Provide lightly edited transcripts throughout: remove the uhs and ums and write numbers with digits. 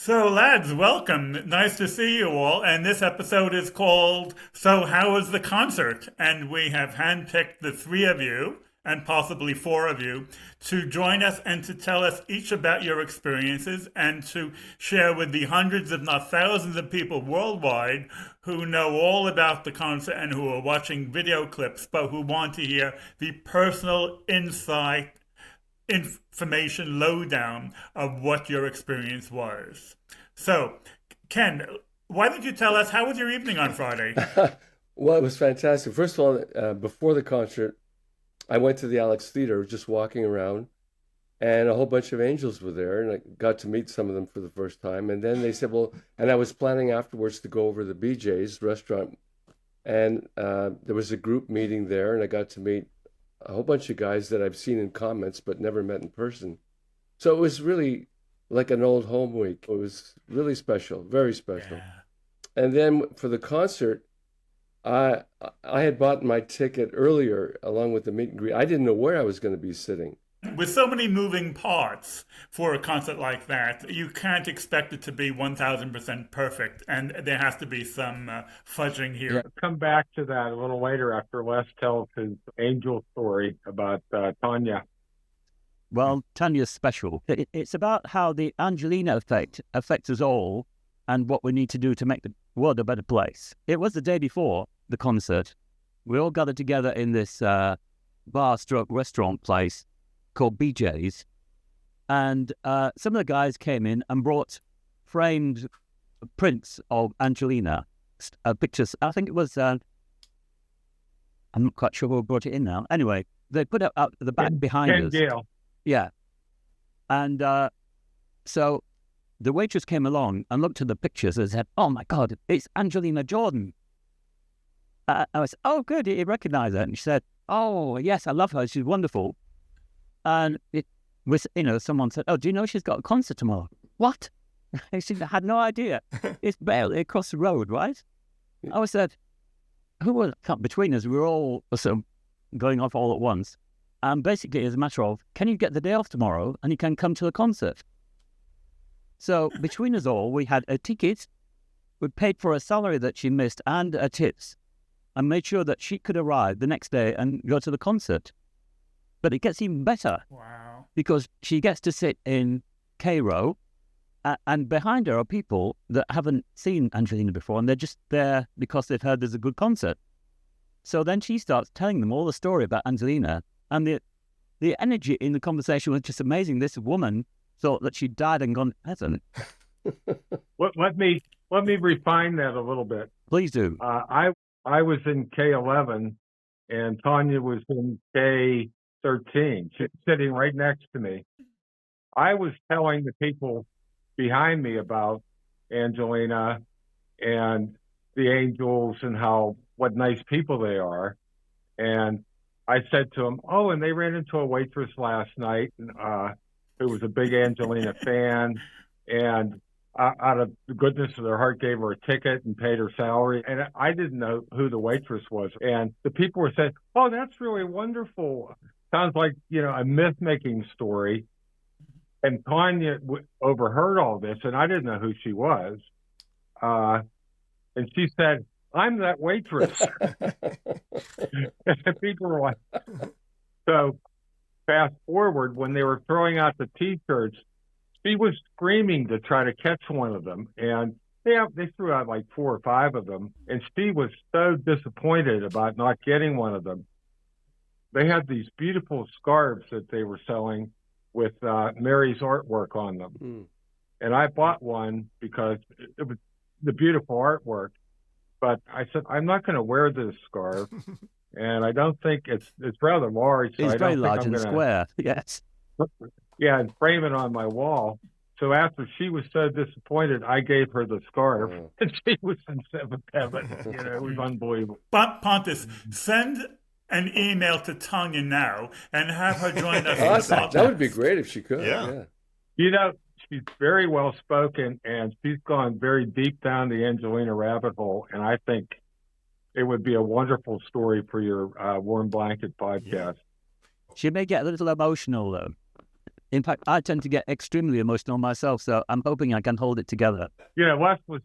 So, lads, welcome. Nice to see you all. And this episode is called So, How Was the Concert? And we have handpicked the three of you, and possibly four of you, to join us and to tell us each about your experiences and to share with the hundreds, if not thousands, of people worldwide who know all about the concert and who are watching video clips, but who want to hear the personal insight information lowdown of what your experience was. So, Ken, why don't you tell us how was your evening on Friday? Well, it was fantastic. First of all, before the concert, I went to the Alex Theater, just walking around, and a whole bunch of angels were there, and I got to meet some of them for the first time. And then they said, well, and I was planning afterwards to go over to the BJ's restaurant, and there was a group meeting there, and I got to meet a whole bunch of guys that I've seen in comments but never met in person. So it was really like an old home week. It was really special, very special. Yeah. And then for the concert, I I had bought my ticket earlier along with the meet and greet. I didn't know where I was going to be sitting. With so many moving parts for a concert like that, you can't expect it to be 1000% perfect, and there has to be some fudging here. Yeah, come back to that a little later after Les tells his angel story about Tanya. Well, Tanya's special. It's about how the Angelina effect affects us all and what we need to do to make the world a better place. It was the day before the concert. We all gathered together in this bar stroke restaurant place called BJ's. And some of the guys came in and brought framed prints of Angelina, pictures. I think it was, I'm not quite sure who brought it in now. Anyway, they put it out the back behind Ken us. Gale. Yeah. And so the waitress came along and looked at the pictures and said, "Oh my God, it's Angelina Jordan." I was, "Oh, good, you recognize her." And she said, "Oh, yes, I love her. She's wonderful." And it was, someone said, "Oh, do you know she's got a concert tomorrow?" What? She had no idea. It's barely across the road, right? I said, who was between us? We were all sort of going off all at once. And basically, it's a matter of, can you get the day off tomorrow and you can come to the concert? So between us all, we had a ticket, we paid for a salary that she missed and her tips, and made sure that she could arrive the next day and go to the concert. But it gets even better. Wow. Because she gets to sit in K row, and behind her are people that haven't seen Angelina before, and they're just there because they've heard there's a good concert. So then she starts telling them all the story about Angelina, and the energy in the conversation was just amazing. This woman thought that she died and gone to heaven. Let me refine that a little bit. Please do. I was in K11 and Tanya was in K13. She's sitting right next to me. I was telling the people behind me about Angelina and the angels and what nice people they are. And I said to them, "Oh, and they ran into a waitress last night who was a big Angelina fan, and out of the goodness of their heart gave her a ticket and paid her salary." And I didn't know who the waitress was. And the people were saying, "Oh, that's really wonderful. Sounds like, a myth-making story." And Tanya overheard all this, and I didn't know who she was. And she said, "I'm that waitress." And people were like, so fast forward, when they were throwing out the T-shirts, she was screaming to try to catch one of them. And they threw out like 4 or 5 of them. And she was so disappointed about not getting one of them. They had these beautiful scarves that they were selling with Mary's artwork on them. Mm. And I bought one because it was the beautiful artwork. But I said, I'm not going to wear this scarf. And I don't think it's rather large. So It's I very don't large think and I'm square. Yes. Yeah, and frame it on my wall. So after she was so disappointed, I gave her the scarf, Oh. and she was in seventh heaven. It was unbelievable. Pontus, send an email to Tanya now and have her join us. Awesome. That would be great if she could. Yeah. She's very well spoken, and she's gone very deep down the Angelina rabbit hole. And I think it would be a wonderful story for your Warm Blanket podcast. She may get a little emotional, though. In fact, I tend to get extremely emotional myself, so I'm hoping I can hold it together. Les was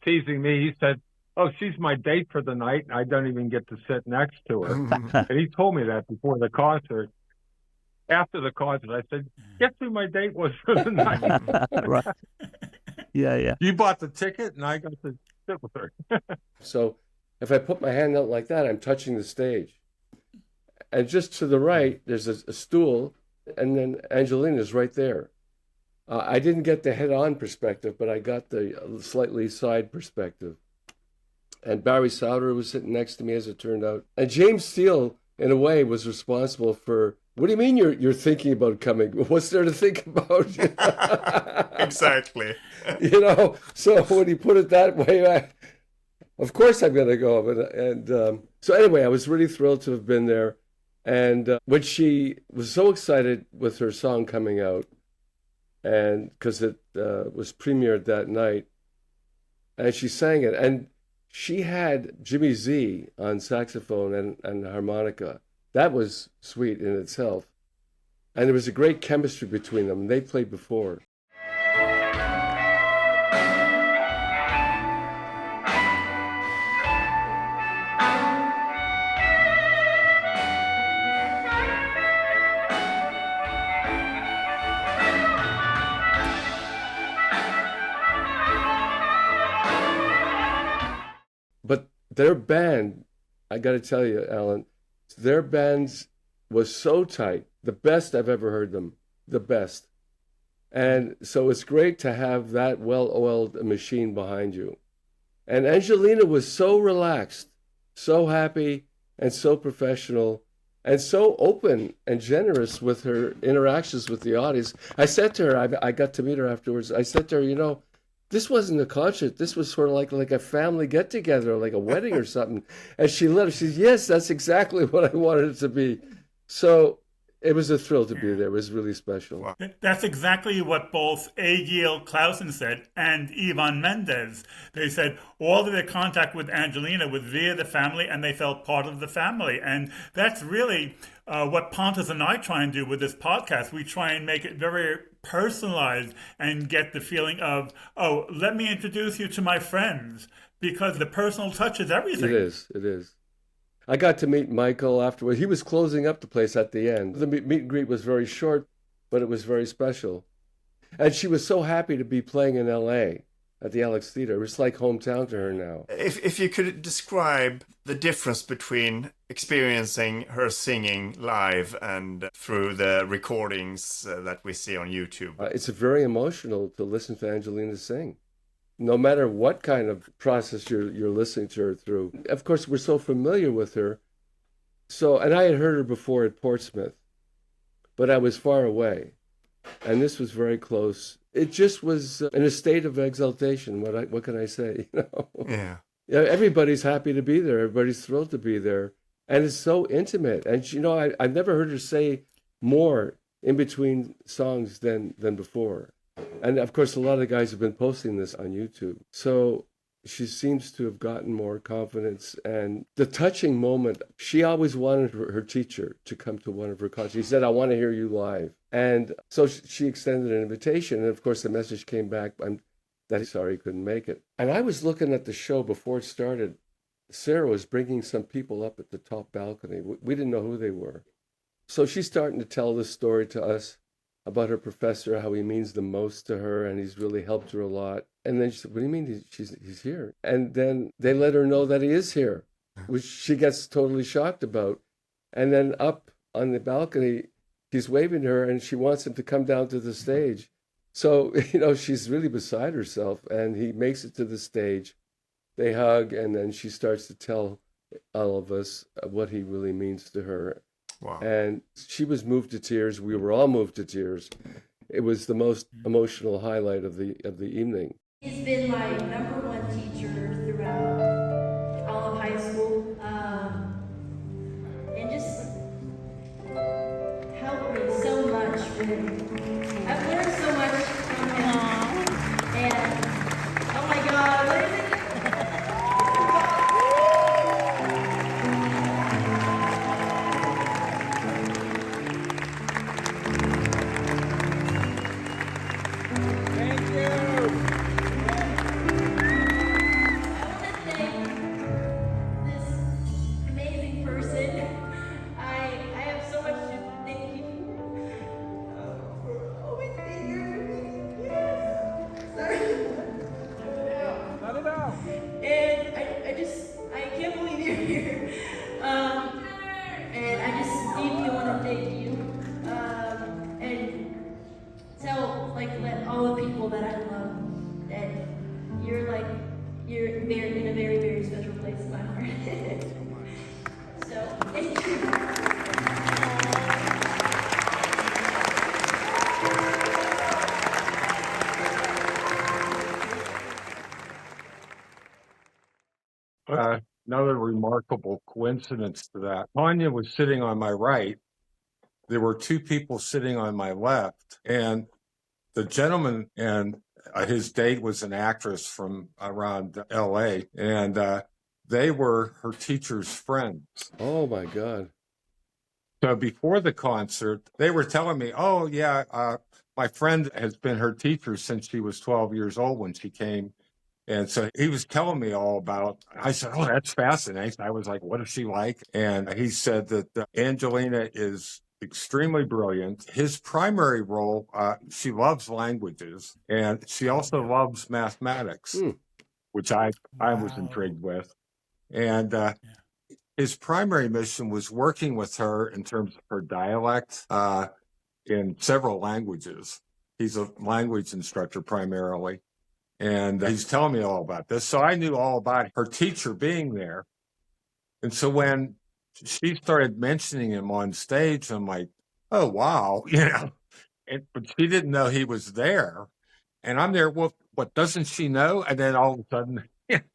teasing me. He said, "Oh, she's my date for the night, and I don't even get to sit next to her." And he told me that before the concert. After the concert, I said, "Guess who my date was for the night?" Right. Yeah. You bought the ticket, and I got to sit with her. So if I put my hand out like that, I'm touching the stage. And just to the right, there's a stool, and then Angelina's right there. I didn't get the head-on perspective, but I got the slightly side perspective. And Barry Souter was sitting next to me, as it turned out. And James Steele, in a way, was responsible for, what do you mean you're thinking about coming? What's there to think about? Exactly. So when he put it that way, of course I'm going to go. And so anyway, I was really thrilled to have been there. And when she was so excited with her song coming out, and because it was premiered that night, and she sang it, and she had Jimmy Z on saxophone and harmonica. That was sweet in itself. And there was a great chemistry between them. They played before. But their band, I got to tell you, Alan, their band was so tight. The best I've ever heard them. The best. And so it's great to have that well-oiled machine behind you. And Angelina was so relaxed, so happy, and so professional, and so open and generous with her interactions with the audience. I said to her, I got to meet her afterwards, I said to her, this wasn't a concert. This was sort of like a family get-together, like a wedding or something. And she lit up. She said, yes, that's exactly what I wanted it to be. So it was a thrill to be there. It was really special. Wow. That's exactly what both Egil Clausen said and Ivan Mendes. They said all of their contact with Angelina was via the family, and they felt part of the family. And that's really what Pontus and I try and do with this podcast. We try and make it very personalized and get the feeling of, oh, let me introduce you to my friends, because the personal touch is everything. It is. I got to meet Michael afterwards. He was closing up the place at the end. The meet and greet was very short, but it was very special. And she was so happy to be playing in L.A. at the Alex Theater. It was like hometown to her now. If you could describe the difference between experiencing her singing live and through the recordings that we see on YouTube. It's very emotional to listen to Angelina sing. No matter what kind of process you're listening to her through. Of course, we're so familiar with her. And I had heard her before at Portsmouth, but I was far away. And this was very close. It just was in a state of exaltation. What can I say? Yeah. Everybody's happy to be there. Everybody's thrilled to be there. And it's so intimate. And, I've never heard her say more in between songs than before. And of course, a lot of guys have been posting this on YouTube. So she seems to have gotten more confidence. And the touching moment, she always wanted her teacher to come to one of her concerts. He said, I want to hear you live. And so she extended an invitation. And of course, the message came back that he's sorry he couldn't make it. And I was looking at the show before it started. Sarah was bringing some people up at the top balcony. We didn't know who they were. So she's starting to tell this story to us about her professor, how he means the most to her, and he's really helped her a lot. And then she said, what do you mean he's here? And then they let her know that he is here, which she gets totally shocked about. And then up on the balcony, he's waving to her, and she wants him to come down to the stage. So, she's really beside herself, and he makes it to the stage. They hug, and then she starts to tell all of us what he really means to her. Wow. And she was moved to tears. We were all moved to tears. It was the most emotional highlight of the evening. He's been my #1 teacher throughout all of high school, and just helped me so much. I've learned so much from him, and oh my God, what is it? Another remarkable coincidence to that. Tanya was sitting on my right. There were two people sitting on my left, and the gentleman and his date was an actress from around L.A., and they were her teacher's friends. Oh my God. So before the concert, they were telling me, "Oh yeah, my friend has been her teacher since she was 12 years old when she came." And so he was telling me all about. I said, "Oh, that's fascinating." I was like, "What is she like?" And he said that Angelina is extremely brilliant. His primary role, she loves languages, and she also loves mathematics, which I was intrigued with. And his primary mission was working with her in terms of her dialect in several languages. He's a language instructor primarily. And he's telling me all about this. So I knew all about her teacher being there. And so when she started mentioning him on stage, I'm like, oh, wow, but she didn't know he was there. And I'm there, well, what, doesn't she know? And then all of a sudden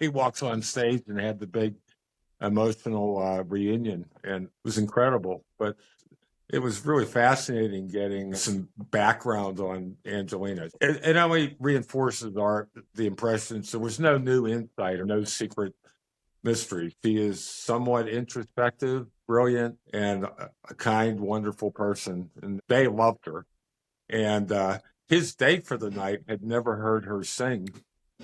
he walks on stage and had the big emotional reunion, and it was incredible. But it was really fascinating getting some background on Angelina. It only reinforces the impressions. There was no new insight or no secret mystery. She is somewhat introspective, brilliant, and a kind, wonderful person. And they loved her. And his date for the night had never heard her sing.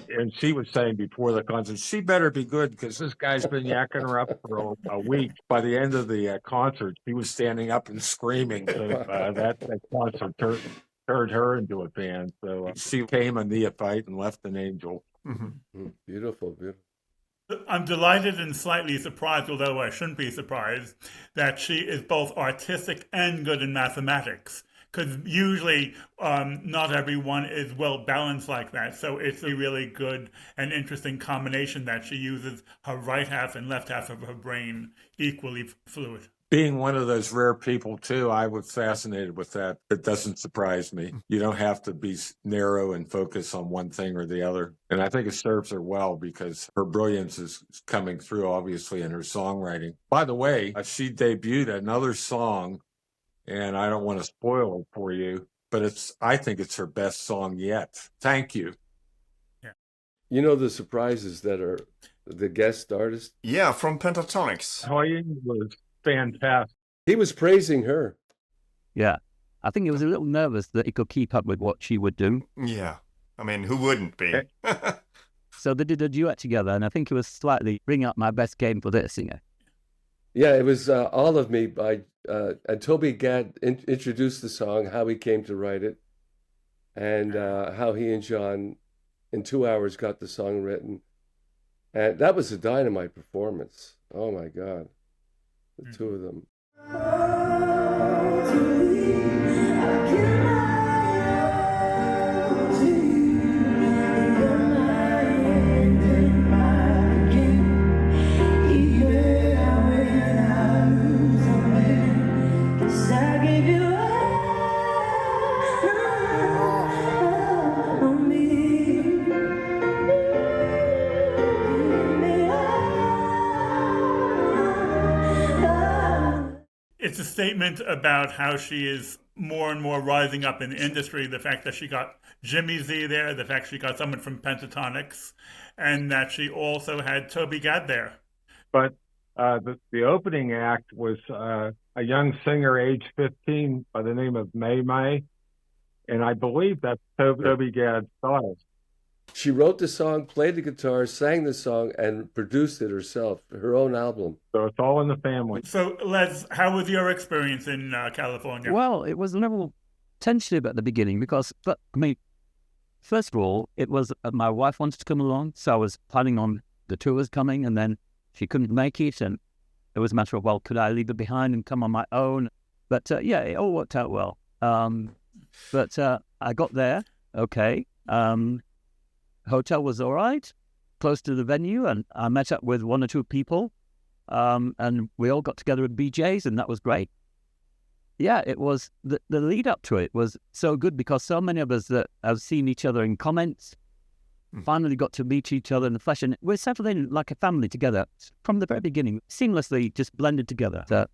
And she was saying before the concert, she better be good because this guy's been yakking her up for a week. By the end of the concert, she was standing up and screaming. So that concert turned her into a fan. So she became a neophyte and left an angel. Beautiful, beautiful. I'm delighted and slightly surprised, although I shouldn't be surprised, that she is both artistic and good in mathematics. Because usually not everyone is well balanced like that. So it's a really good and interesting combination that she uses her right half and left half of her brain equally fluid. Being one of those rare people, too, I was fascinated with that. It doesn't surprise me. You don't have to be narrow and focus on one thing or the other. And I think it serves her well because her brilliance is coming through, obviously, in her songwriting. By the way, she debuted another song, and I don't want to spoil it for you, but I think it's her best song yet. Thank you. Yeah. You know the surprises that are the guest artist? Yeah, from Pentatonics. Tanya was fantastic. He was praising her. Yeah. I think he was a little nervous that he could keep up with what she would do. Yeah. I mean, who wouldn't be? So they did a duet together, and I think it was slightly bring out my best game for this, Yeah, it was All of Me by, and Toby Gad introduced the song, how he came to write it, and how he and John in 2 hours got the song written. And that was a dynamite performance. Oh my God. The two of them. It's a statement about how she is more and more rising up in the industry, the fact that she got Jimmy Z there, the fact she got someone from Pentatonics, and that she also had Toby Gad there. But the opening act was a young singer, age 15, by the name of May May, and I believe that's Toby Gad's daughter. She wrote the song, played the guitar, sang the song, and produced it herself, her own album. So it's all in the family. So, Les, how was your experience in California? Well, it was a little tentative at the beginning because, first of all, it was my wife wanted to come along, so I was planning on the tours coming, and then she couldn't make it, and it was a matter of, well, could I leave it behind and come on my own? But yeah, it all worked out well. But I got there, okay. Hotel was all right, close to the venue, and I met up with one or two people, and we all got together at BJ's, and that was great. Yeah, it was, the lead up to it was so good because so many of us that have seen each other in comments finally got to meet each other in the flesh, and we're settled in like a family together from the very beginning, seamlessly just blended together. So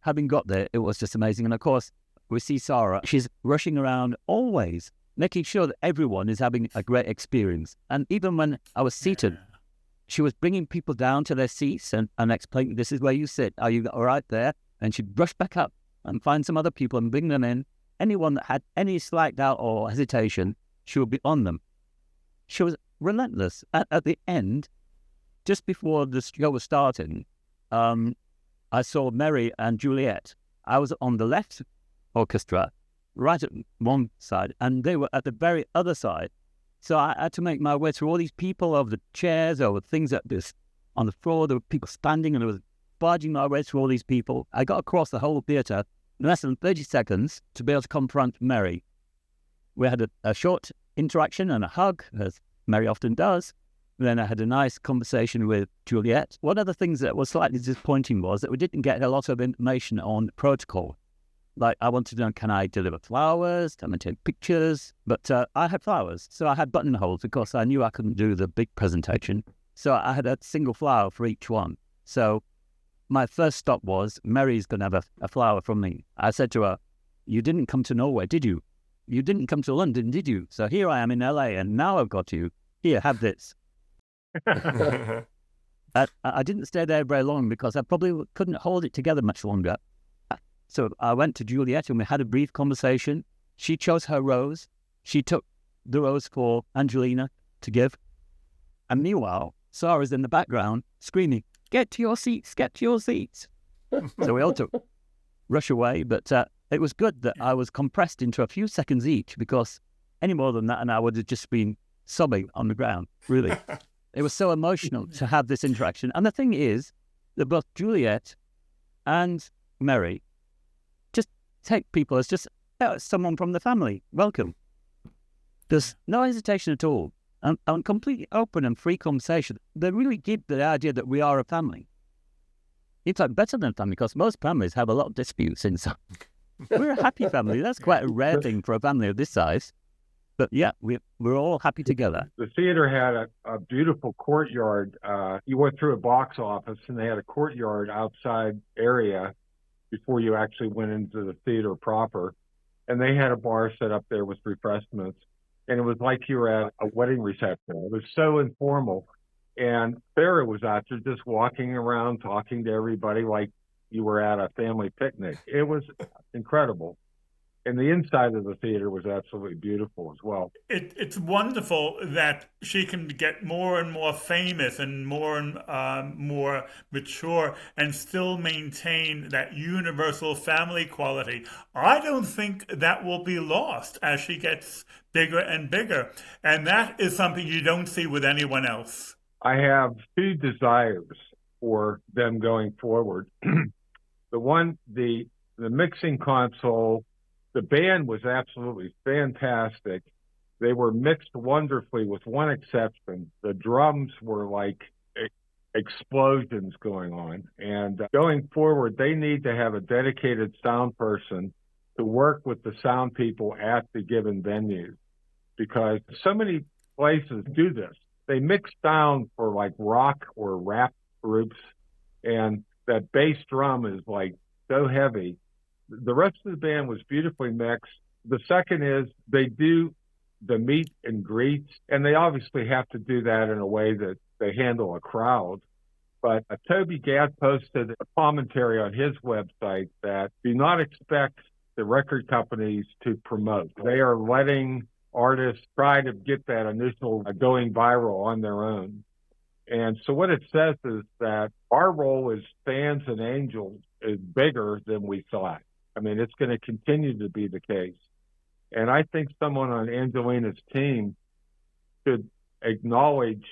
having got there, it was just amazing. And of course, we see Sarah, she's rushing around always, making sure that everyone is having a great experience. And even when I was seated, she was bringing people down to their seats and explaining, this is where you sit. Are you all right there? And she'd rush back up and find some other people and bring them in. Anyone that had any slight doubt or hesitation, she would be on them. She was relentless. At the end, just before the show was starting, I saw Mary and Juliet. I was on the left orchestra, right at one side, and they were at the very other side. So I had to make my way through all these people, over the chairs, over things that this on the floor. There were people standing, and I was barging my way through all these people. I got across the whole theatre in less than 30 seconds to be able to confront Mary. We had a short interaction and a hug, as Mary often does. Then I had a nice conversation with Juliet. One of the things that was slightly disappointing was that we didn't get a lot of information on protocol. Like, I wanted to know, can I deliver flowers? Can I take pictures? But I had flowers, so I had buttonholes because I knew I couldn't do the big presentation. So I had a single flower for each one. So my first stop was, Mary's going to have a flower from me. I said to her, you didn't come to Norway, did you? You didn't come to London, did you? So here I am in LA, and now I've got you. Here, have this. I didn't stay there very long because I probably couldn't hold it together much longer. So I went to Juliet and we had a brief conversation. She chose her rose. She took the rose for Angelina to give. And meanwhile, Sarah's in the background screaming, get to your seats, get to your seats. So we all took rush away, but it was good that I was compressed into a few seconds each, because any more than that and I would have just been sobbing on the ground, really. It was so emotional to have this interaction. And the thing is that both Juliet and Mary just take people as just someone from the family. Welcome. There's no hesitation at all. And completely open and free conversation. They really give the idea that we are a family. In fact, better than a family, because most families have a lot of disputes inside. We're a happy family. That's quite a rare thing for a family of this size. But yeah, we're all happy together. The theater had a beautiful courtyard. You went through a box office, and they had a courtyard outside area before you actually went into the theater proper. And they had a bar set up there with refreshments. And it was like you were at a wedding reception. It was so informal. And Sarah was out there just walking around, talking to everybody like you were at a family picnic. It was incredible. And the inside of the theater was absolutely beautiful as well. It's wonderful that she can get more and more famous and more mature and still maintain that universal family quality. I don't think that will be lost as she gets bigger and bigger. And that is something you don't see with anyone else. I have two desires for them going forward. The mixing console. The band was absolutely fantastic. They were mixed wonderfully with one exception. The drums were like explosions going on. And going forward, they need to have a dedicated sound person to work with the sound people at the given venues, because so many places do this. They mix sound for like rock or rap groups, and that bass drum is like so heavy. The rest of the band was beautifully mixed. The second is they do the meet and greets, and they obviously have to do that in a way that they handle a crowd. But Toby Gad posted a commentary on his website that do not expect the record companies to promote. They are letting artists try to get that initial going viral on their own. And so what it says is that our role as fans and angels is bigger than we thought. I mean, it's going to continue to be the case. And I think someone on Angelina's team should acknowledge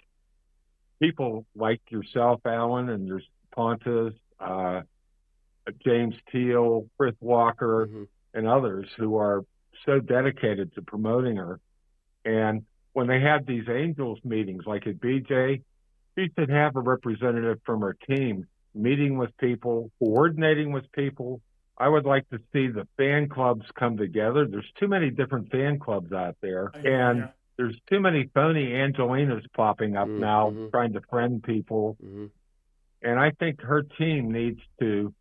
people like yourself, Alan, and there's Pontus, James Teal, Chris Walker, and others who are so dedicated to promoting her. And when they have these angels meetings, like at BJ, she should have a representative from her team meeting with people, coordinating with people. I would like to see the fan clubs come together. There's too many different fan clubs out there. And there's too many phony Angelinas popping up now, trying to friend people. And I think her team needs to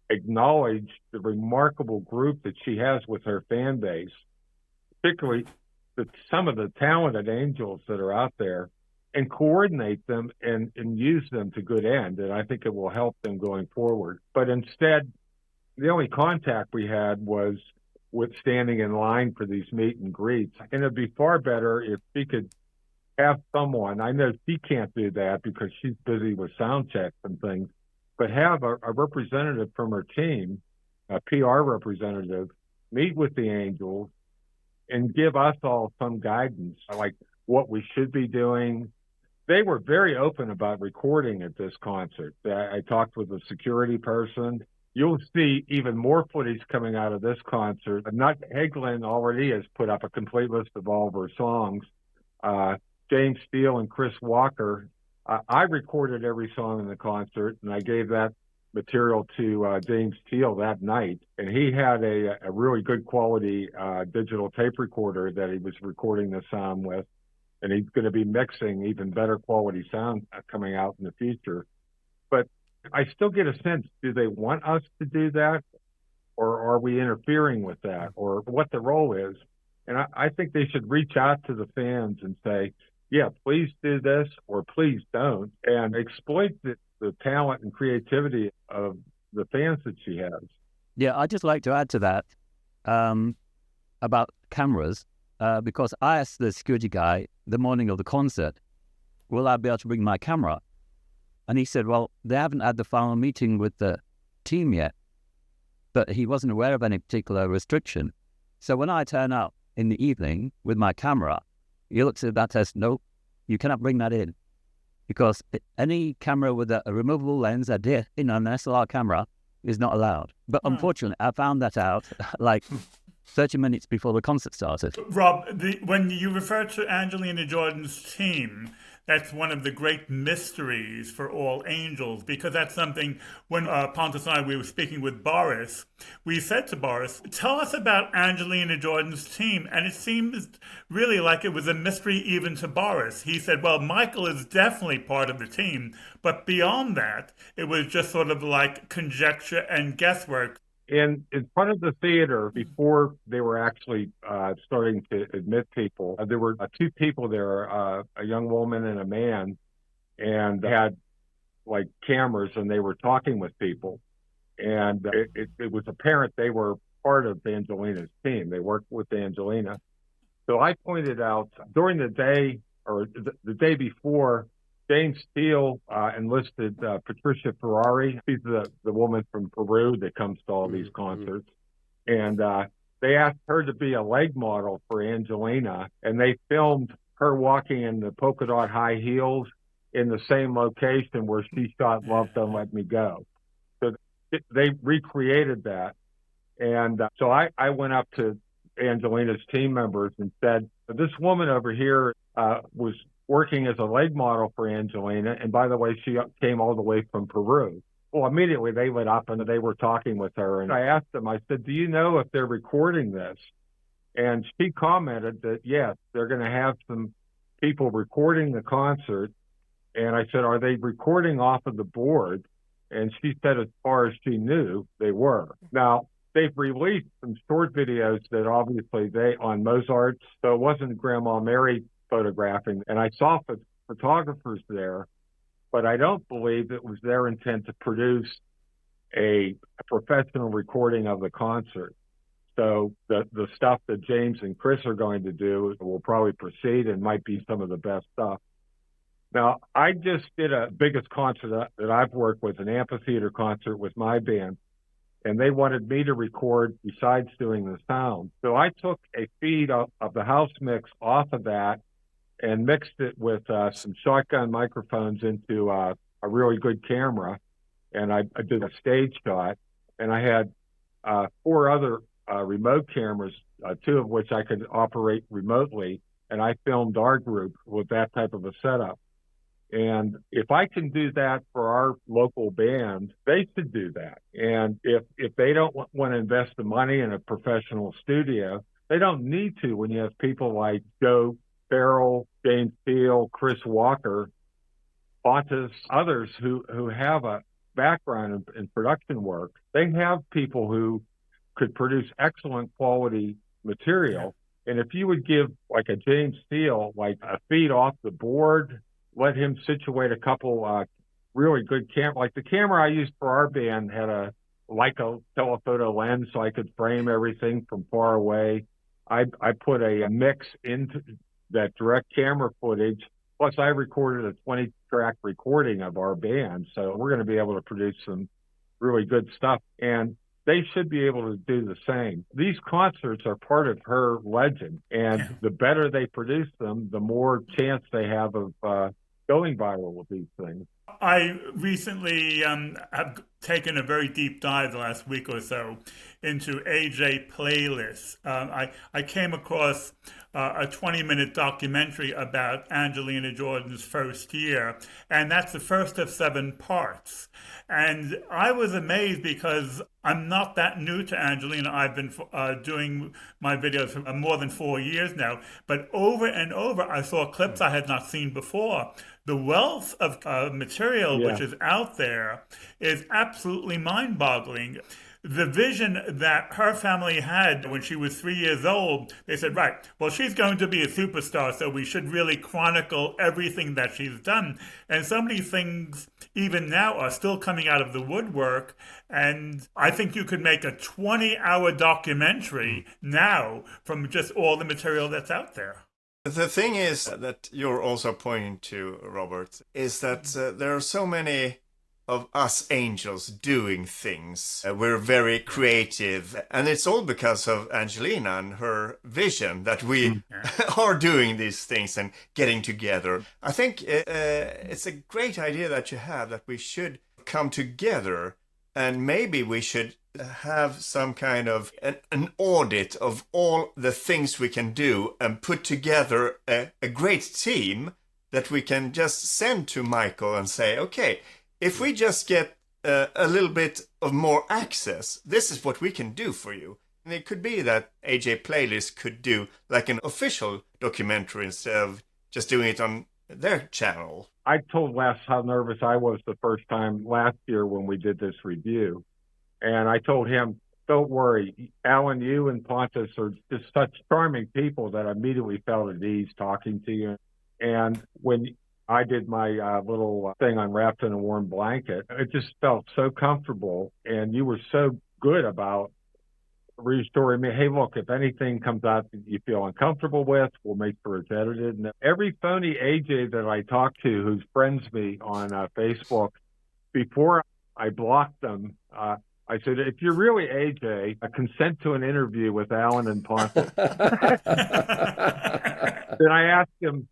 acknowledge the remarkable group that she has with her fan base, particularly some of the talented angels that are out there, and coordinate them and use them to good end. And I think it will help them going forward. But instead, the only contact we had was with standing in line for these meet and greets. And it'd be far better if she could have someone, I know she can't do that because she's busy with sound checks and things, but have a representative from her team, a PR representative, meet with the Angels and give us all some guidance, like what we should be doing. They were very open about recording at this concert. I talked with a security person. You'll see even more footage coming out of this concert. Heglin already has put up a complete list of all of her songs. James Steele and Chris Walker, I recorded every song in the concert, and I gave that material to James Steele that night. And he had a really good quality digital tape recorder that he was recording the sound with. And he's going to be mixing even better quality sound coming out in the future. But I still get a sense, do they want us to do that? Or are we interfering with that? Or what the role is? And I think they should reach out to the fans and say, yeah, please do this or please don't, and exploit the talent and creativity of the fans that she has. Yeah, I'd just like to add to that about cameras, because I asked the security guy the morning of the concert, will I be able to bring my camera? And he said, well, they haven't had the final meeting with the team yet, but he wasn't aware of any particular restriction. So when I turn up in the evening with my camera, he looks at that as, no, you cannot bring that in, because any camera with a removable lens, an SLR camera, is not allowed. But unfortunately, I found that out like 30 minutes before the concert started. Rob, when you refer to Angelina Jordan's team, that's one of the great mysteries for all angels, because that's something when Pontus and I, we were speaking with Boris, we said to Boris, tell us about Angelina Jordan's team. And it seems really like it was a mystery even to Boris. He said, well, Michael is definitely part of the team, but beyond that, it was just sort of like conjecture and guesswork. In front of the theater, before they were actually starting to admit people, there were two people there, a young woman and a man, and they had like cameras, and they were talking with people. And it was apparent they were part of Angelina's team. They worked with Angelina. So I pointed out during the day, or the day before, James Steele enlisted Patricia Ferrari. She's the woman from Peru that comes to all these concerts. And they asked her to be a leg model for Angelina, and they filmed her walking in the polka dot high heels in the same location where she shot Love Don't Let Me Go. So they recreated that. And so I went up to Angelina's team members and said, this woman over here was working as a leg model for Angelina. And by the way, she came all the way from Peru. Well, immediately they lit up and they were talking with her. And I asked them, I said, do you know if they're recording this? And she commented that, yes, they're going to have some people recording the concert. And I said, are they recording off of the board? And she said, as far as she knew, they were. Now, they've released some short videos that obviously on Mozart's, so it wasn't Grandma Mary photographing, and I saw photographers there, but I don't believe it was their intent to produce a professional recording of the concert. So the stuff that James and Chris are going to do will probably proceed and might be some of the best stuff. Now, I just did a biggest concert that I've worked with, an amphitheater concert with my band, and they wanted me to record besides doing the sound. So I took a feed of the house mix off of that and mixed it with some shotgun microphones into a really good camera. And I did a stage shot. And I had 4 other remote cameras, 2 of which I could operate remotely. And I filmed our group with that type of a setup. And if I can do that for our local band, they should do that. And if they don't want to invest the money in a professional studio, they don't need to when you have people like Joe Farrell, James Steele, Chris Walker, Pontus, others who have a background in production work. They have people who could produce excellent quality material. And if you would give like a James Steele, like a feed off the board, let him situate a couple really good like the camera I used for our band had a Leica telephoto lens, so I could frame everything from far away. I put a mix into that direct camera footage. Plus, I recorded a 20-track recording of our band, so we're going to be able to produce some really good stuff. And they should be able to do the same. These concerts are part of her legend, and the better they produce them, the more chance they have of going viral with these things. I recently have taken a very deep dive the last week or so into AJ playlists. I came across a 20-minute documentary about Angelina Jordan's first year, and that's the first of 7 parts. And I was amazed because I'm not that new to Angelina. I've been doing my videos for more than 4 years now, but over and over I saw clips I had not seen before. The wealth of material which is out there is absolutely mind-boggling. The vision that her family had when she was 3 years old, they said, right, well, she's going to be a superstar, so we should really chronicle everything that she's done. And so many things, even now, are still coming out of the woodwork. And I think you could make a 20-hour documentary now from just all the material that's out there. The thing is that you're also pointing to, Robert, is that there are so many of us angels doing things. We're very creative, and it's all because of Angelina and her vision that we are doing these things and getting together. I think it's a great idea that you have, that we should come together, and maybe we should have some kind of an audit of all the things we can do and put together a great team that we can just send to Michael and say, okay, if we just get a little bit of more access, this is what we can do for you. And it could be that AJ Playlist could do like an official documentary instead of just doing it on their channel. I told Les how nervous I was the first time last year when we did this review. And I told him, don't worry, Alan, you and Pontus are just such charming people that I immediately felt at ease talking to you. And when I did my little thing on Wrapped in a Warm Blanket, it just felt so comfortable. And you were so good about restoring me. Hey, look, if anything comes out that you feel uncomfortable with, we'll make sure it's edited. And every phony AJ that I talk to who friends me on Facebook, before I blocked them, I said, if you're really AJ, consent to an interview with Alan and Pontus. Then I asked him,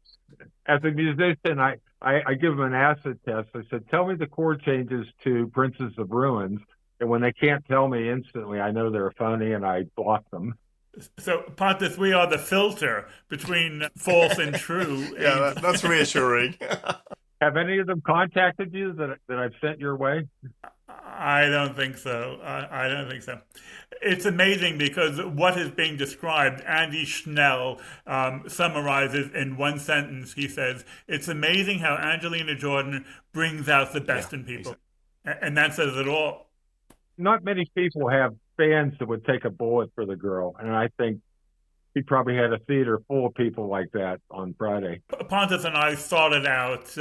as a musician, I give them an acid test. I said, tell me the chord changes to Princes of Ruins. And when they can't tell me instantly, I know they're phony and I block them. So, Pontus, we are the filter between false and true. Yeah, that's reassuring. Have any of them contacted you that I've sent your way? I don't think so. I don't think so. It's amazing because what is being described, Andy Schnell summarizes in one sentence. He says, it's amazing how Angelina Jordan brings out the best in people. Exactly. And that says it all. Not many people have fans that would take a bullet for the girl. And I think he probably had a theater full of people like that on Friday. Pontus and I started out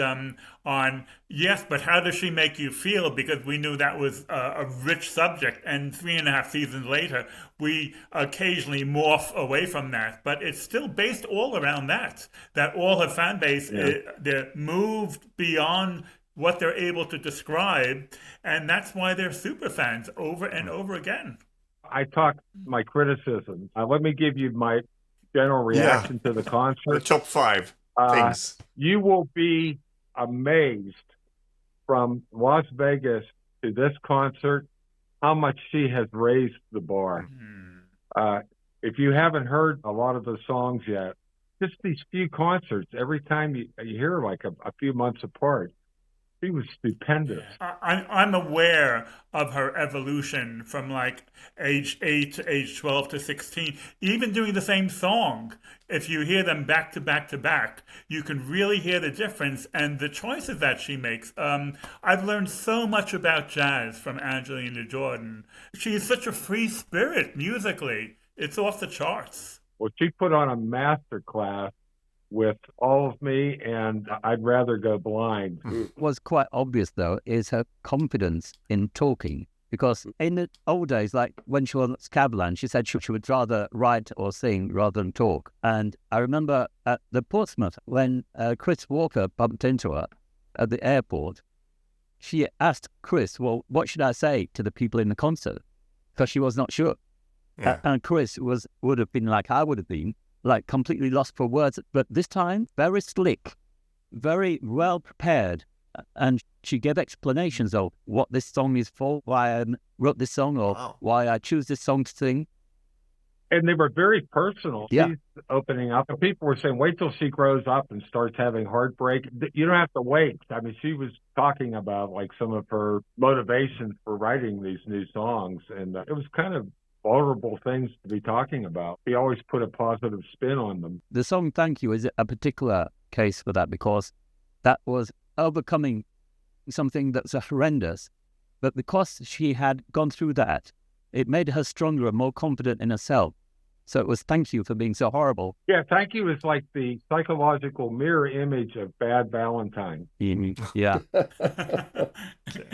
on, yes, but how does she make you feel? Because we knew that was a rich subject. And 3.5 seasons later, we occasionally morph away from that. But it's still based all around that all her fan base, they're moved beyond what they're able to describe. And that's why they're super fans over and over again. I talk my criticism. Let me give you my general reaction to the concert. The top 5 things. You will be amazed from Las Vegas to this concert how much she has raised the bar. If you haven't heard a lot of the songs yet, just these few concerts, every time you hear like a few months apart, She was stupendous. I'm aware of her evolution from like age 8 to age 12 to 16. Even doing the same song, if you hear them back to back to back, you can really hear the difference and the choices that she makes. I've learned so much about jazz from Angelina Jordan. She is such a free spirit musically. It's off the charts. Well, she put on a master class with All of Me and I'd Rather Go Blind. What's quite obvious, though, is her confidence in talking. Because in the old days, like when she was at Scabland, she said she would rather write or sing rather than talk. And I remember at the Portsmouth, when Chris Walker bumped into her at the airport, she asked Chris, well, what should I say to the people in the concert? Because she was not sure. Yeah. And Chris would have been like I would have been, like completely lost for words. But this time, very slick, very well prepared. And she gave explanations of what this song is for, why I wrote this song, or why I choose this song to sing. And they were very personal. Yeah. She's opening up. And people were saying, wait till she grows up and starts having heartbreak. You don't have to wait. I mean, she was talking about like some of her motivations for writing these new songs. And it was kind of vulnerable things to be talking about. He always put a positive spin on them. The song Thank You is a particular case for that, because that was overcoming something that's horrendous. But because she had gone through that, it made her stronger and more confident in herself. So it was thank you for being so horrible. Yeah, Thank You is like the psychological mirror image of Bad Valentine. Yeah.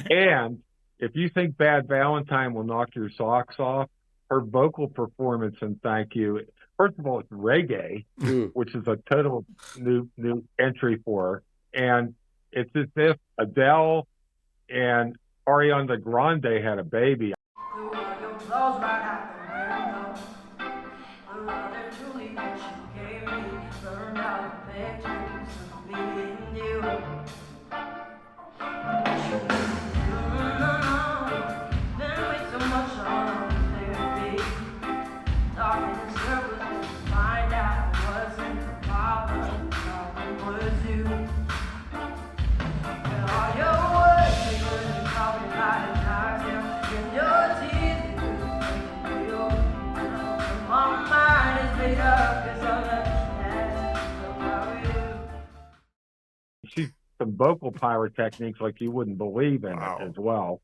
And if you think Bad Valentine will knock your socks off, her vocal performance in Thank You, first of all, it's reggae, which is a total new entry for her. And it's as if Adele and Ariana Grande had a baby. Some vocal pyrotechniques like you wouldn't believe in it as well.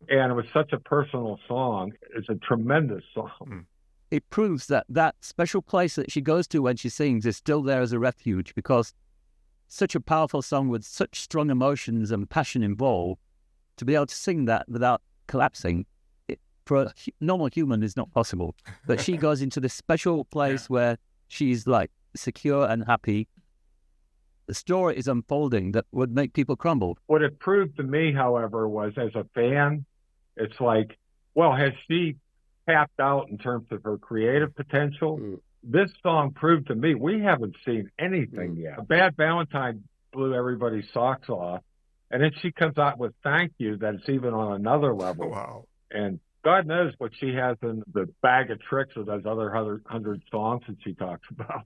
And it was such a personal song. It's a tremendous song. It proves that that special place that she goes to when she sings is still there as a refuge, because such a powerful song with such strong emotions and passion involved, to be able to sing that without collapsing, for a normal human is not possible. But she goes into this special place where she's like secure and happy. The story is unfolding that would make people crumble. What it proved to me, however, was as a fan, it's like, well, has she tapped out in terms of her creative potential? This song proved to me we haven't seen anything yet. Bad Valentine blew everybody's socks off. And then she comes out with Thank You, that's even on another level. Wow. And God knows what she has in the bag of tricks of those other 100 songs that she talks about.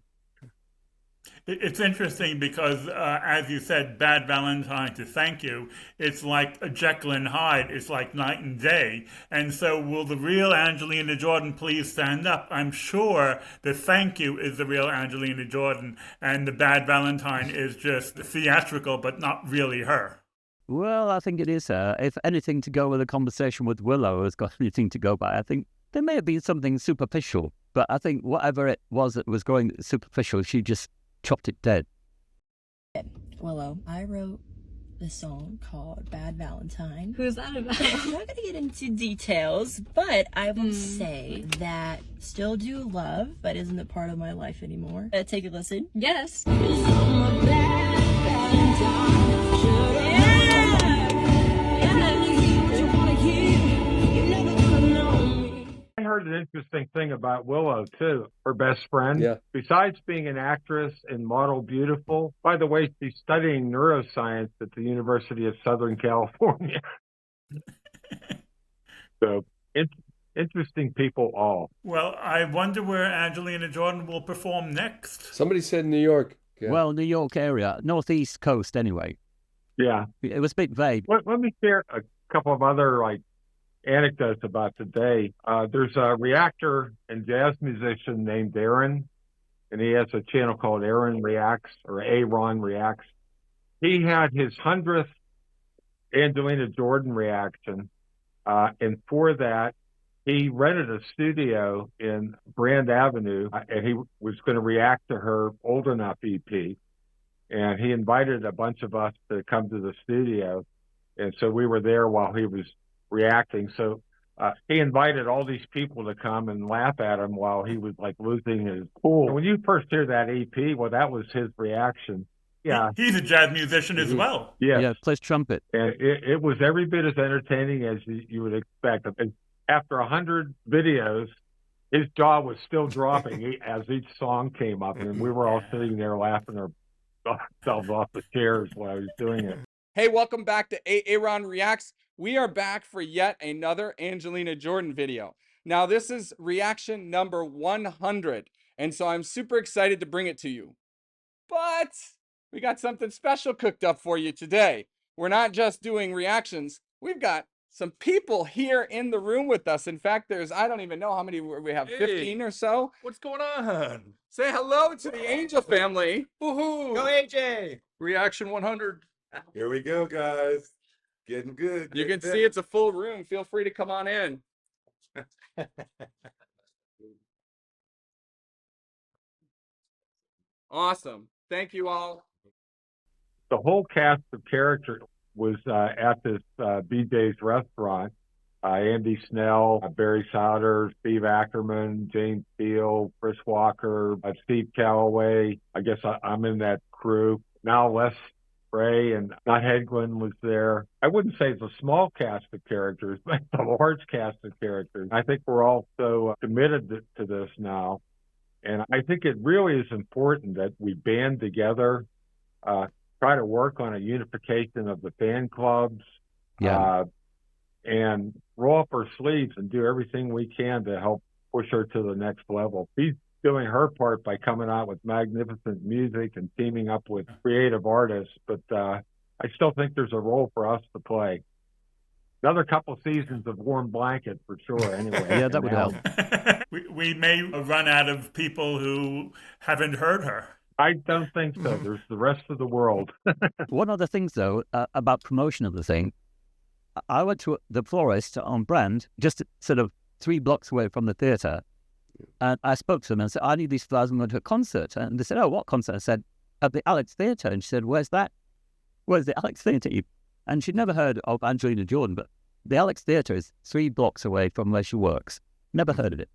It's interesting because, as you said, Bad Valentine to Thank You, it's like a Jekyll and Hyde. It's like night and day. And so will the real Angelina Jordan please stand up? I'm sure the Thank You is the real Angelina Jordan, and the Bad Valentine is just theatrical, but not really her. Well, I think it is her. If anything to go with a conversation with Willow has got anything to go by, I think there may have been something superficial. But I think whatever it was that was going superficial, she just chopped it dead. Willow, I wrote this song called Bad Valentine. Who's that about? I'm not going to get into details, but I will say that still do love, but isn't a part of my life anymore. Take a listen. Yes. I heard an interesting thing about Willow, too, her best friend. Yeah. Besides being an actress and model beautiful, by the way, she's studying neuroscience at the University of Southern California. So, interesting people all. Well, I wonder where Angelina Jordan will perform next. Somebody said New York. Yeah. Well, New York area, northeast coast anyway. Yeah. It was a bit vague. Let me share a couple of other like anecdotes about today. There's a reactor and jazz musician named Aaron, and he has a channel called Aaron Reacts or Aaron Reacts. He had his 100th Angelina Jordan reaction, and for that, he rented a studio in Brand Avenue, and he was going to react to her Old Enough EP. And he invited a bunch of us to come to the studio. And so we were there while he was reacting. So he invited all these people to come and laugh at him while he was like losing his cool. And when you first hear that EP, well, that was his reaction. Yeah. He's a jazz musician as well. Yes. Yeah, plays trumpet. And it was every bit as entertaining as you would expect. And after 100 videos, his jaw was still dropping as each song came up. And we were all sitting there laughing ourselves off the chairs while I was doing it. Hey, welcome back to Aaron Reacts. We are back for yet another Angelina Jordan video. Now, this is reaction number 100, and so I'm super excited to bring it to you. But we got something special cooked up for you today. We're not just doing reactions. We've got some people here in the room with us. In fact, there's, I don't even know how many we have, 15 or so. What's going on? Say hello to the Angel family. Woohoo! Go AJ! Reaction 100. Here we go, guys. Getting good. You can see it's a full room. Feel free to come on in. Awesome. Thank you all. The whole cast of characters was at this BJ's restaurant. Andy Snell, Barry Souder, Steve Ackerman, James Steele, Chris Walker, Steve Calloway. I guess I'm in that crew. Now Les Ray and Not Hedglin was there. I wouldn't say it's a small cast of characters, but a large cast of characters. I think we're all so committed to this now. And I think it really is important that we band together, try to work on a unification of the fan clubs, and roll up our sleeves and do everything we can to help push her to the next level. She's doing her part by coming out with magnificent music and teaming up with creative artists, but I still think there's a role for us to play. Another couple seasons of Warm Blanket for sure, anyway. Yeah, that would help. We may run out of people who haven't heard her. I don't think so. There's the rest of the world. One of the things, though, about promotion of the thing, I went to the florist on Brand, just sort of 3 blocks away from the theatre, and I spoke to them and said, I need these flowers, I'm going to a concert. And they said, oh, what concert? I said, at the Alex Theatre. And she said, where's that? Where's the Alex Theatre? And she'd never heard of Angelina Jordan, but the Alex Theatre is 3 blocks away from where she works. Never heard of it.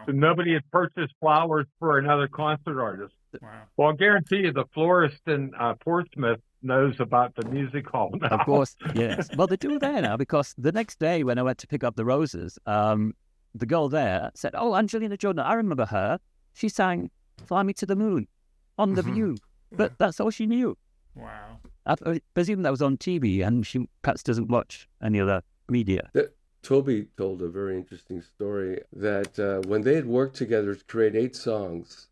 So nobody had purchased flowers for another concert artist. Wow. Well, I'll guarantee you the florist in Portsmouth knows about the music hall now. Of course, yes. Well, they do there now, because the next day when I went to pick up the roses, the girl there said, oh, Angelina Jordan, I remember her. She sang Fly Me to the Moon on The View. But that's all she knew. Wow. I presume that was on TV, and she perhaps doesn't watch any other media. Toby told a very interesting story that when they had worked together to create 8 songs,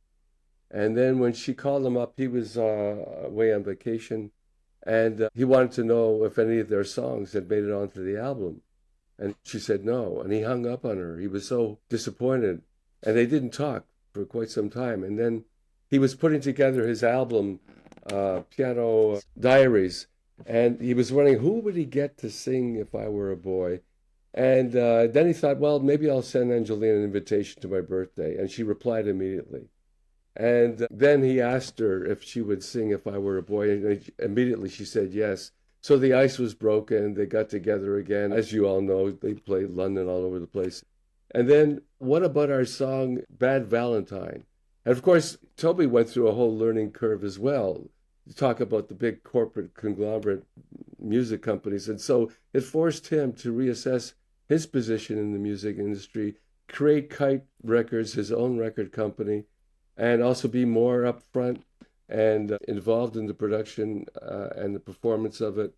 and then when she called him up, he was away on vacation, and he wanted to know if any of their songs had made it onto the album. And she said no, and he hung up on her. He was so disappointed, and they didn't talk for quite some time. And then he was putting together his album, Piano Diaries, and he was wondering who would he get to sing If I Were a Boy. And then he thought, well, maybe I'll send Angelina an invitation to my birthday. And she replied immediately. And then he asked her if she would sing If I Were a Boy, and immediately she said yes. So the ice was broken. They got together again. As you all know, they played London all over the place. And then what about our song Bad Valentine? And of course, Toby went through a whole learning curve as well. You talk about the big corporate conglomerate music companies. And so it forced him to reassess his position in the music industry, create Kite Records, his own record company, and also be more upfront and involved in the production and the performance of it.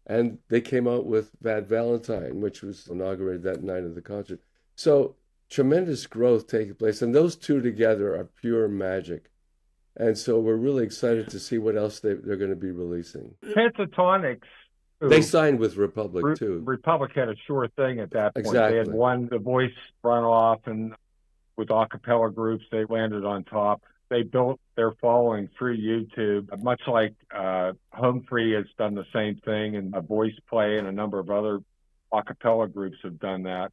And they came out with Bad Valentine, which was inaugurated that night of the concert. So tremendous growth taking place. And those two together are pure magic. And so we're really excited to see what else they're going to be releasing. Pentatonics. They signed with Republic, too. Republic had a sure thing at that point. Exactly. They had won the voice runoff, and with a cappella groups, they landed on top. They built their following through YouTube, much like Home Free has done the same thing, and a voice play and a number of other a cappella groups have done that.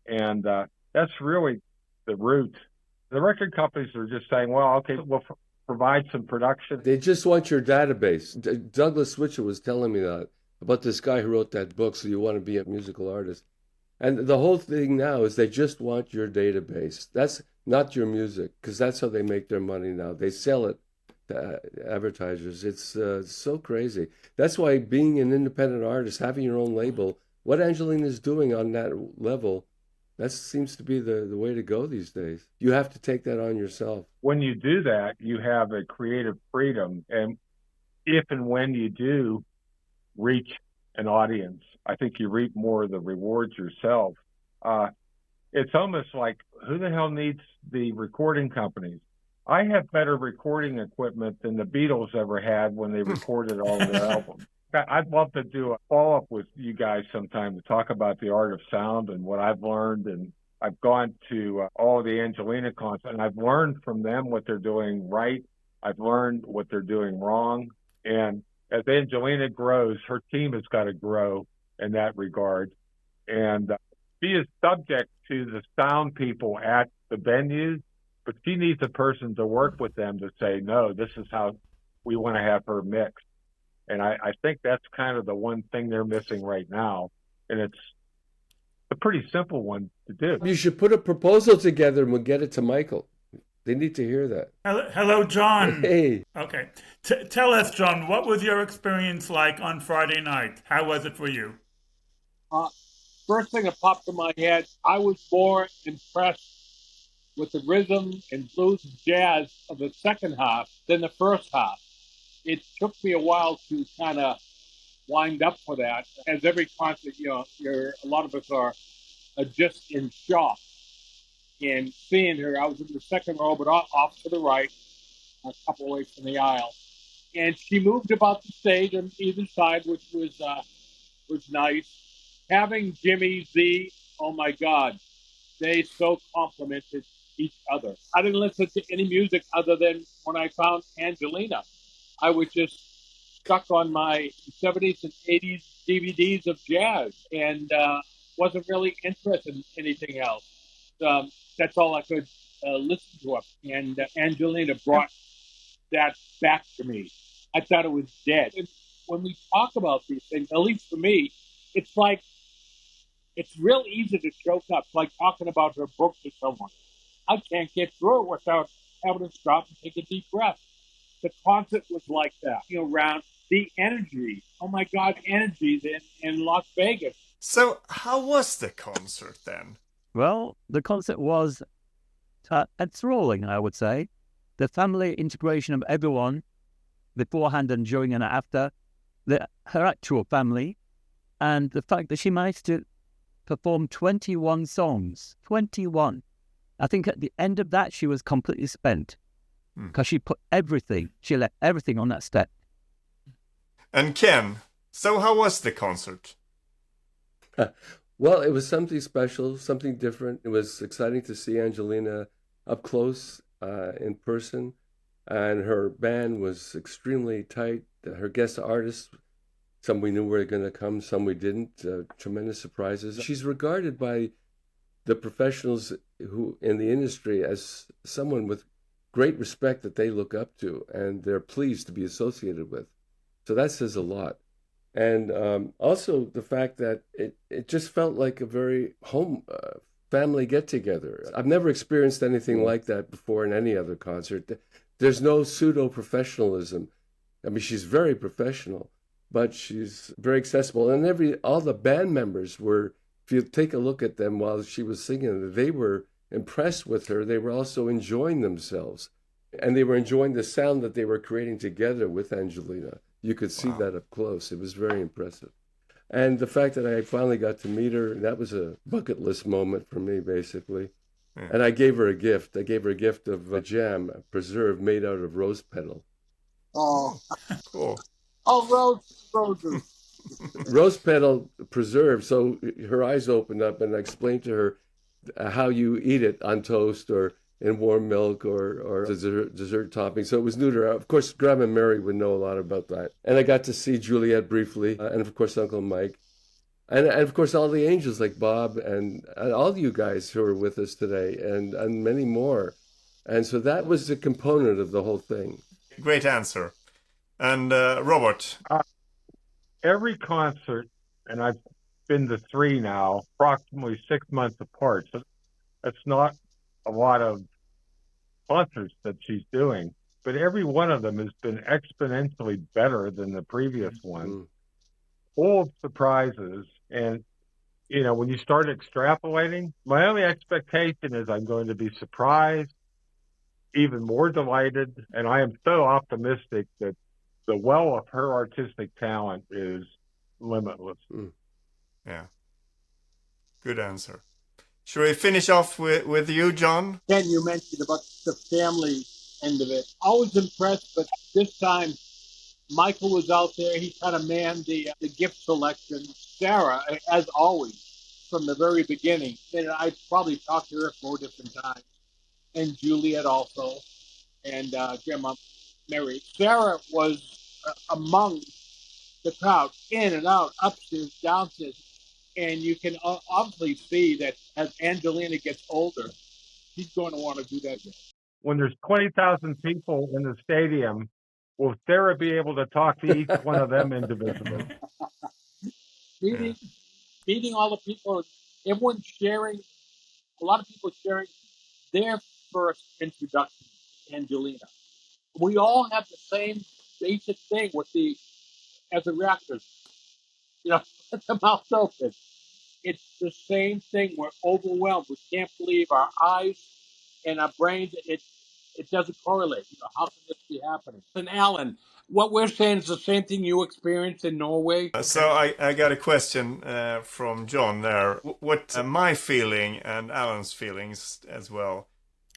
And that's really the root. The record companies are just saying, well, okay, we'll provide some production. They just want your database. Douglas Switcher was telling me that about this guy who wrote that book, So You Want to Be a Musical Artist. And the whole thing now is they just want your database. That's not your music, because that's how they make their money now. They sell it to advertisers. It's so crazy. That's why being an independent artist, having your own label, what Angelina's doing on that level, that seems to be the way to go these days. You have to take that on yourself. When you do that, you have a creative freedom. And if and when you do reach an audience, I think you reap more of the rewards yourself. It's almost like, who the hell needs the recording companies? I have better recording equipment than the Beatles ever had when they recorded all their albums. I'd love to do a follow-up with you guys sometime to talk about the art of sound and what I've learned. And I've gone to all the Angelina concerts, and I've learned from them what they're doing right. I've learned what they're doing wrong. And as Angelina grows, her team has got to grow in that regard. And she is subject to the sound people at the venues, but she needs a person to work with them to say, no, this is how we want to have her mixed. And I think that's kind of the one thing they're missing right now. And it's a pretty simple one to do. You should put a proposal together and we'll get it to Michael. They need to hear that. Hello, John. Hey. Okay. Tell us, John, what was your experience like on Friday night? How was it for you? First thing that popped in my head, I was more impressed with the rhythm and blues and jazz of the second half than the first half. It took me a while to kind of wind up for that. As every concert, a lot of us are just in shock. And seeing her, I was in the second row, but off to the right, a couple away from the aisle. And she moved about the stage on either side, which was nice. Having Jimmy Z, oh my God, they so complimented each other. I didn't listen to any music other than when I found Angelina. I was just stuck on my 70s and 80s DVDs of jazz and wasn't really interested in anything else. That's all I could listen to. And Angelina brought that back to me. I thought it was dead. And when we talk about these things, at least for me, it's like, it's real easy to choke up. It's like talking about her book to someone. I can't get through it without having to stop and take a deep breath. The concert was like that, around the energy. Oh my God, energy in Las Vegas. So how was the concert then? Well, the concert was enthralling, I would say. The family integration of everyone beforehand and during and after, her actual family, and the fact that she managed to perform 21 songs. 21. I think at the end of that, she was completely spent because she put everything, she left everything on that step. And Ken, so how was the concert? Well, it was something special, something different. It was exciting to see Angelina up close in person, and her band was extremely tight. Her guest artists, some we knew were going to come, some we didn't. Tremendous surprises. She's regarded by the professionals who in the industry as someone with great respect that they look up to and they're pleased to be associated with. So that says a lot. And also the fact that it just felt like a very family get-together. I've never experienced anything like that before in any other concert. There's no pseudo-professionalism. I mean, she's very professional, but she's very accessible. And all the band members were, if you take a look at them while she was singing, they were impressed with her. They were also enjoying themselves. And they were enjoying the sound that they were creating together with Angelina. You could see that up close. It was very impressive. And the fact that I finally got to meet her, that was a bucket list moment for me, basically. And I gave her a gift. I gave her a gift of a jam, a preserve made out of rose petal. Oh, Cool. oh, roses. Rose petal preserve. So her eyes opened up, and I explained to her how you eat it on toast or in warm milk or dessert topping. So it was new to her. Of course, Grandma Mary would know a lot about that. And I got to see Juliet briefly, and of course, Uncle Mike. And of course, all the angels like Bob and all you guys who are with us today, and many more. And so that was the component of the whole thing. Great answer. And Robert? Every concert, and I've been to 3 now, approximately 6 months apart. So that's not a lot of concerts that she's doing, but every one of them has been exponentially better than the previous one. Full of surprises. And, you know, when you start extrapolating, my only expectation is I'm going to be surprised, even more delighted, and I am so optimistic that the well of her artistic talent is limitless. Yeah. Good answer. Should we finish off with you, John? Ken, you mentioned about the family end of it. Always impressed, but this time Michael was out there. He kind of manned the gift selection. Sarah, as always, from the very beginning, and I probably talked to her 4 different times, and Juliet also, and Grandma Mary. Sarah was among the crowd, in and out, upstairs, downstairs, and you can obviously see that as Angelina gets older, she's going to want to do that again. When there's 20,000 people in the stadium, will Sarah be able to talk to each one of them individually? Meeting all the people, everyone sharing, a lot of people sharing their first introduction to Angelina. We all have the same basic thing as the reactors, you know, the mouth open. It's the same thing. We're overwhelmed. We can't believe our eyes and our brains. It doesn't correlate. You know, how can this be happening? And Alan, what we're saying is the same thing you experienced in Norway. So I got a question from John there. What my feeling and Alan's feelings as well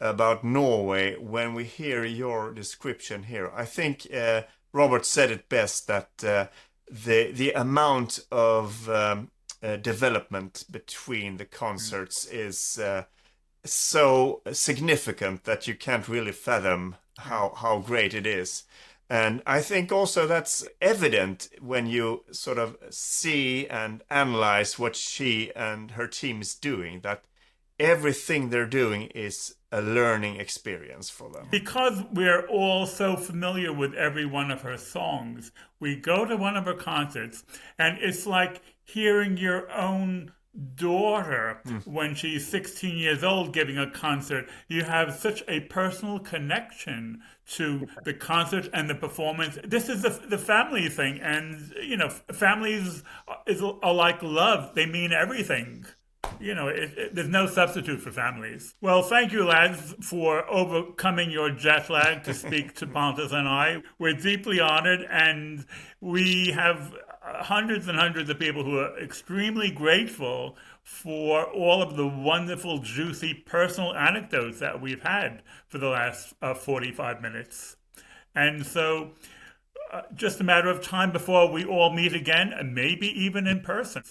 about Norway when we hear your description here. I think Robert said it best that the amount of development between the concerts is so significant that you can't really fathom how great it is. And I think also that's evident when you sort of see and analyze what she and her team is doing, that everything they're doing is a learning experience for them. Because we're all so familiar with every one of her songs, we go to one of her concerts, and it's like hearing your own daughter when she's 16 years old giving a concert. You have such a personal connection to the concert and the performance. This is the family thing, and you know, families are like love. They mean everything. You know, there's no substitute for families. Well, thank you, lads, for overcoming your jet lag to speak to Pontus and I. We're deeply honored, and we have hundreds and hundreds of people who are extremely grateful for all of the wonderful, juicy, personal anecdotes that we've had for the last 45 minutes. And so just a matter of time before we all meet again, and maybe even in person.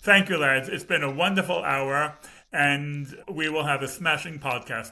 Thank you, lads. It's been a wonderful hour, and we will have a smashing podcast.